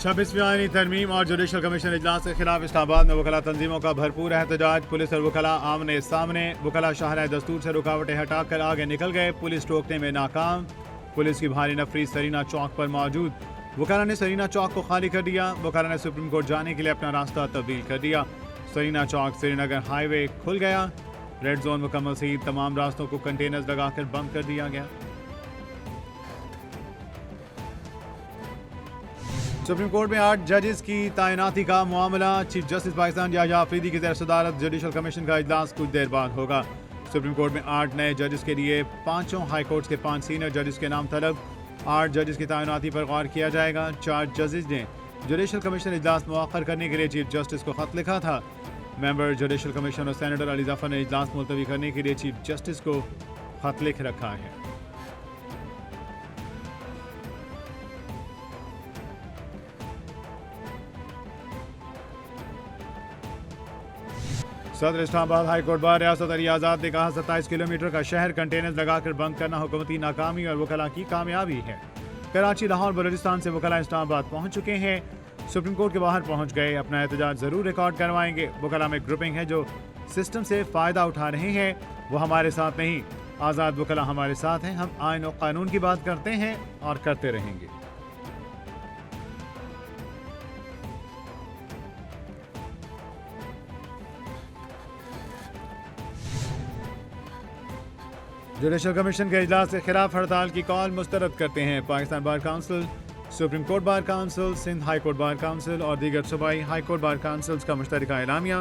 26वीं आईनी तरमीम और जुडिशल कमीशन इजलास के खिलाफ इस्लामाबाद में वकला तंजीमों का भरपूर एहतजाज। पुलिस और वकला आमने सामने। वकला शाहराह दस्तूर से रुकावटें हटाकर आगे निकल गए। पुलिस रोकने में नाकाम। पुलिस की भारी नफरी सरीना चौक पर मौजूद। वकला ने सरीना चौक को खाली कर दिया। वकला ने सुप्रीम कोर्ट जाने के लिए अपना रास्ता तब्दील कर दिया। सरीना चौक श्रीनगर हाईवे खुल गया। रेड जोन मुकम्मल सहित तमाम रास्तों को कंटेनर्स लगाकर बंद कर दिया गया। सुप्रीम कोर्ट में 8 जजेस की तैनाती का मामला। चीफ जस्टिस पाकिस्तान याहिया अफरीदी की सदारत जुडिशल कमीशन का इजलास कुछ देर बाद होगा। सुप्रीम कोर्ट में 8 नए जजेस के लिए 5 हाई कोर्ट के 5 सीनियर जजेस के नाम तलब। 8 जजेस की तैनाती पर गौर किया जाएगा। 4 जजेस ने जुडिशल कमीशन इजलास मुअख्खर करने के लिए चीफ जस्टिस को खत लिखा था। मेंबर जुडिशल कमीशन और सेनेटर अली जफर ने इजलास मुलतवी करने के लिए चीफ जस्टिस को खत लिख रखा है। सदर इस्लामाबाद हाई कोर्ट बार रियासत अली आज़ाद ने कहा 27 किलोमीटर का शहर कंटेनर्स लगाकर बंद करना हुकूमती नाकामी और वकला की कामयाबी है। कराची, लाहौर, बलूचिस्तान से वकला इस्लामाबाद पहुंच चुके हैं। सुप्रीम कोर्ट के बाहर पहुंच गए। अपना एहतजाज जरूर रिकॉर्ड करवाएंगे। वकला में ग्रुपिंग है जो सिस्टम से फ़ायदा उठा रहे हैं, वो हमारे साथ नहीं। आज़ाद वकला हमारे साथ हैं। हम आइन और कानून की बात करते हैं और करते रहेंगे। जुडिशल कमीशन के इजलास के खिलाफ हड़ताल की कॉल मुस्तरद करते हैं Pakistan bar council, supreme court bar council, Sindh high court bar council और दीगर सूबाई हाई कोर्ट बार काउंसिल्स का मुश्तरका एलामिया।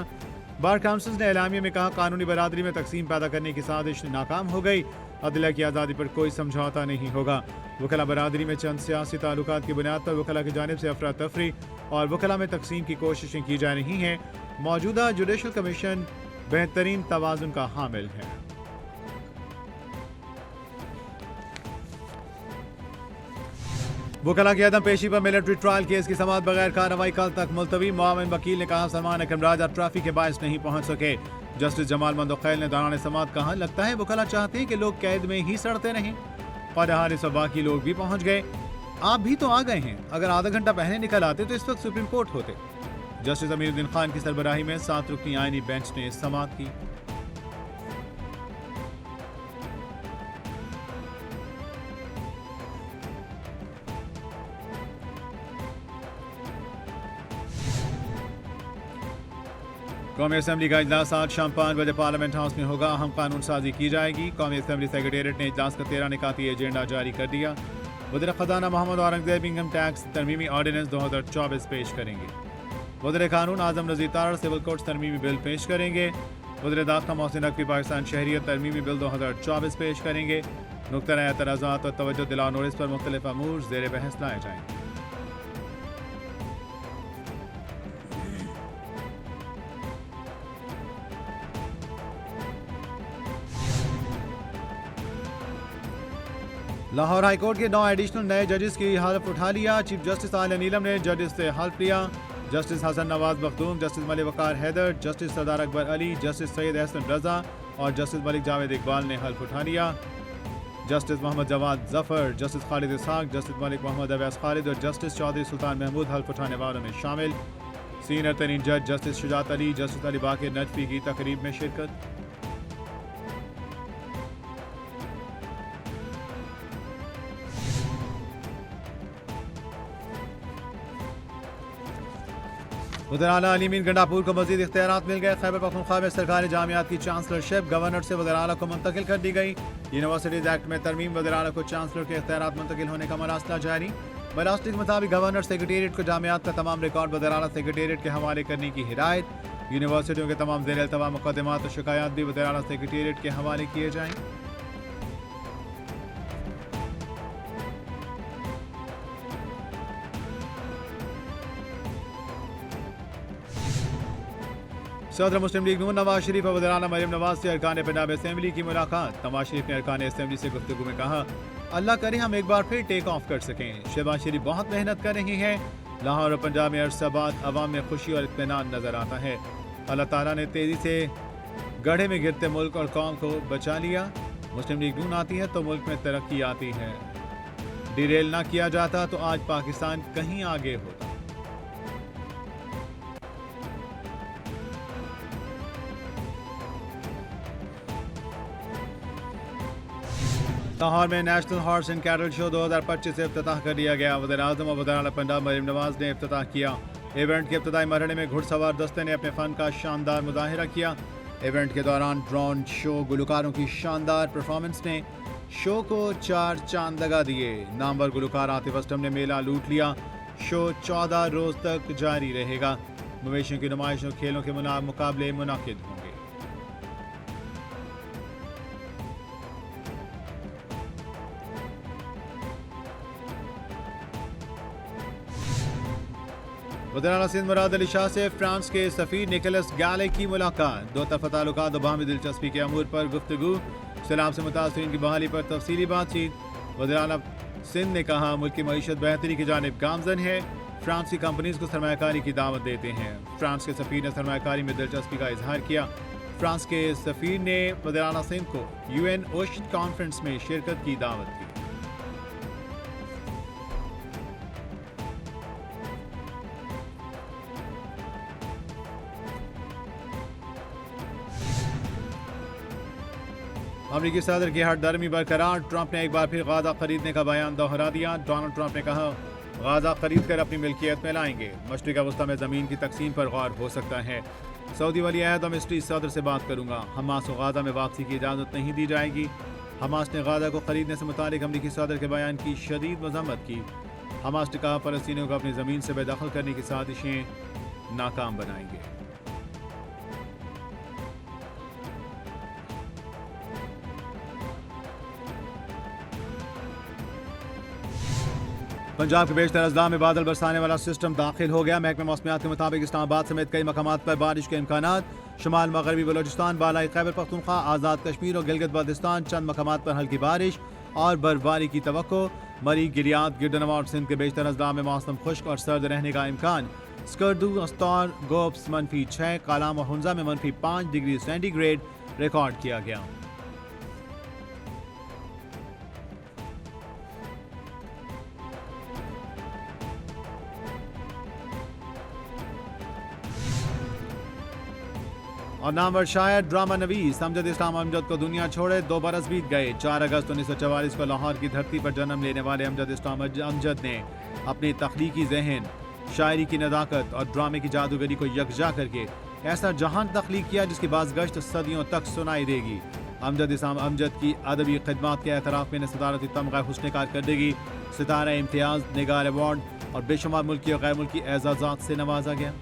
बार काउंसिल्स ने एलामिया में कहा कानूनी बरादरी में तकसीम पैदा करने की साजिश नाकाम हो गई। अदलिया की आज़ादी पर कोई समझौता नहीं होगा। वकला बरादरी में चंद सियासी ताल्लुकात की बुनियाद पर वकला की जानिब से अफरा तफरी और वकला में तकसीम की कोशिशें की जा रही हैं। मौजूदा जुडिशल कमीशन बेहतरीन तवाज़ुन का हामिल है। वकला की अदम पेशी पर मिलिट्री ट्रायल केस की समाअत बगैर कार्रवाई कल तक मुलतवी। मुआविन वकील ने कहा सलमान अकरम राजा ट्रैफिक के बायस नहीं पहुंच सके। जस्टिस जमाल मंदोखैल ने दौरान समाअत कहा लगता है वकला चाहते हैं कि लोग कैद में ही सड़ते रहें। और हारिस और बाकी लोग भी पहुंच गए। आप भी तो आ गए हैं। अगर आधा घंटा पहले निकल आते तो इस वक्त सुप्रीम कोर्ट होते। जस्टिस अमीरुद्दीन खान की सरबराही में 7 रुकनी आईनी बेंच ने समाअत की। कौमी असम्बली का इजलास आज शाम 5 बजे पार्लियामेंट हाउस में होगा। अहम कानून साजी की जाएगी। कौमी असम्बली सेक्रेटेरिएट ने इजलास का 13 निकाती एजेंडा जारी कर दिया। वज़ीर ख़ज़ाना मोहम्मद औरंगज़ेब इनकम टैक्स तरमीमी ऑर्डिनेंस 2024 पेश करेंगे। वज़ीर कानून आज़म नज़ीर तारड़ सिविल कोर्ट्स तरमीमी बिल पेश करेंगे। वज़ीर दाखिला मोहसिन नकवी पाकिस्तान शहरियत तरमीमी बिल 2024 पेश करेंगे। नुक्ता एतराज़ात और तवज्जो दिलाओ नोटिस पर मुख्तलिफ अमूर ज़ेर बहस लाए जाएंगे। लाहौर हाईकोर्ट के 9 एडिशनल नए जजेस की हल्फ उठा लिया। चीफ जस्टिस आलिया नीलम ने जजेस से हल्फ लिया। जस्टिस हसन नवाज मखदूम, जस्टिस मलिक वकार हैदर, जस्टिस सरदार अकबर अली, जस्टिस सैयद एहसन रजा और जस्टिस मलिक जावेद इकबाल ने हल्फ उठा लिया। जस्टिस मोहम्मद जवाद जफर, जस्टिस खालिद इसहाक, जस्टिस मलिक मोहम्मद अवैस खालिद और जस्टिस चौधरी सुल्तान महमूद हल्फ उठाने वालों में शामिल। सीनियर तरीन जज जस्टिस शुजात अली, जस्टिस अली बाकिर नजफी की तकरीब में शिरकत। उधर आला अलीमीन गंडापुर को मजीद इख्तियारात मिल गए। खैबर पख्तूनख्वा में सरकारी जामियात की चांसलरशिप गवर्नर से वज़ीर आला को मुंतकिल कर दी गई। यूनिवर्सिटीज एक्ट में तरमीम, वज़ीर आला को चांसलर के इख्तियारात मुंतकिल होने का मरासला जारी। मरासले के मुताबिक गवर्नर सेक्रेटेरिएट को जामियात का तमाम रिकॉर्ड वज़ीर आला सेक्रेटेरिएट के हवाले करने की हिदायत। यूनिवर्सिटियों के तमाम ज़ेर अल्तवा मुकदमात और शिकायत भी वज़ीर आला सेक्रेटेरिएट के हवाले किए जाएँ। सदर मुस्लिम लीग नून नवाज शरीफ और वज़ीर आला मरियम नवाज से अरकान पंजाब असेंबली की मुलाकात। नवाज शरीफ ने अरकान असेंबली से गुफ्तगू में कहा अल्लाह करे हम एक बार फिर टेक ऑफ कर सकें। शहबाज शरीफ बहुत मेहनत कर रही हैं। लाहौर और पंजाब में अरसा बाद अवाम में खुशी और इत्मीनान नजर आता है। अल्लाह ताला ने तेजी से गड्ढे में गिरते मुल्क और कौम को बचा लिया। मुस्लिम लीग नून आती है तो मुल्क में तरक्की आती है। डिरेल ना किया जाता तो आज पाकिस्तान कहीं आगे होता। लाहौर में national horse and cattle show 2025 से इफ्तिताह कर दिया गया। वज़ीर-ए-आज़म और वज़ीर-ए-आला पंजाब मरीम नवाज ने इफ्तिताह किया। इवेंट के इब्तदाई मरहले में घुड़सवार दस्ते ने अपने फ़न का शानदार मुज़ाहिरा किया। इवेंट के दौरान ड्रोन शो, गुलकारों की शानदार परफॉर्मेंस ने शो को 4 चांद लगा दिए। नामवर गुलकार आतिफ असलम ने मेला लूट लिया। शो 14 रोज तक जारी रहेगा। मवेशियों की नुमाइश और खेलों के मुकाबले मुनाकिद होंगे। वज़ीर-ए-आला सिंध मुराद अली शाह से फ्रांस के सफ़ीर निकोलस गैले की मुलाकात। दो तरफ़ा ताल्लुकात और बाहमी दिलचस्पी के अमूर पर गुफ्तगू। सैलाब से मुतासरीन की बहाली पर तफसीली बातचीत। वज़ीर-ए-आला सिंध ने कहा मुल्क की मईशत बेहतरी की जानिब गामजन है। फ्रांस की कंपनीज को सरमायाकारी की दावत देते हैं। फ्रांस के सफ़ीर ने सरमायाकारी में दिलचस्पी का इजहार किया। फ्रांस के सफ़ीर ने वज़ीर-ए-आला सिंध को UN ओशन कॉन्फ्रेंस में शिरकत की दावत दी। अमरीकी सदर की हटदर्मी बरकरार। ट्रंप ने एक बार फिर गाजा खरीदने का बयान दोहरा दिया। डोनाल्ड ट्रंप ने कहा गाजा खरीद कर अपनी मिल्कियत में लाएंगे। मशरिक़ वस्ता में ज़मीन की तकसीम पर गौर हो सकता है। सऊदी वली अहद और मिस्री सदर से बात करूंगा। हमास को गाजा में वापसी की इजाज़त नहीं दी जाएगी। हमास ने गाजा को खरीदने से मुतालिक अमरीकी सदर के बयान की शदीद मज़म्मत की। हमास ने कहा फ़लस्तीनियों को अपनी ज़मीन से बेदखल करने की साजिशें नाकाम बनाएंगे। पंजाब के बेशतर अजला में बादल बरसाने वाला सिस्टम दाखिल हो गया। महकमे मौसमियात के मुताबिक इस्लामाबाद समेत कई मकामात पर बारिश के इम्कानात। शुमाल मगरबी बलोचिस्तान, बालाई खैबर पख्तूनख्वा, आज़ाद कश्मीर और गिलगित बल्तिस्तान चंद मकामात पर हल्की बारिश और बर्फबारी की तवक्को। मरी, गिलियात, गिरदनवा और सिंध के बेशतर अजला में मौसम खुश्क और सर्द रहने का इम्कान। स्कर्दू, अस्तौर, गोप्स -6, कालाम और हुंजा में -5 डिग्री सेंटीग्रेड रिकॉर्ड किया गया। और नामवर शायर ड्रामा नवीस अमजद इस्लाम अमजद को दुनिया छोड़े 2 बरस बीत गए। 4 अगस्त 1944 को लाहौर की धरती पर जन्म लेने वाले अमजद इस्लाम अमजद ने अपने तख्लीकी जहन, शायरी की नज़ाकत और ड्रामे की जादूगरी को यकजा करके ऐसा जहान तख्लीक किया जिसकी बाज़गश्त सदियों तक सुनाई देगी। अमजद इस्लाम अमजद की अदबी खिदमात के एतराफ़ में सदारती तमगा हुस्न कारकर्दगी, सितारा इम्तियाज़, निगार अवार्ड और बेशुमार मुल्की और गैर मुल्की एजाज़ात से नवाजा गया।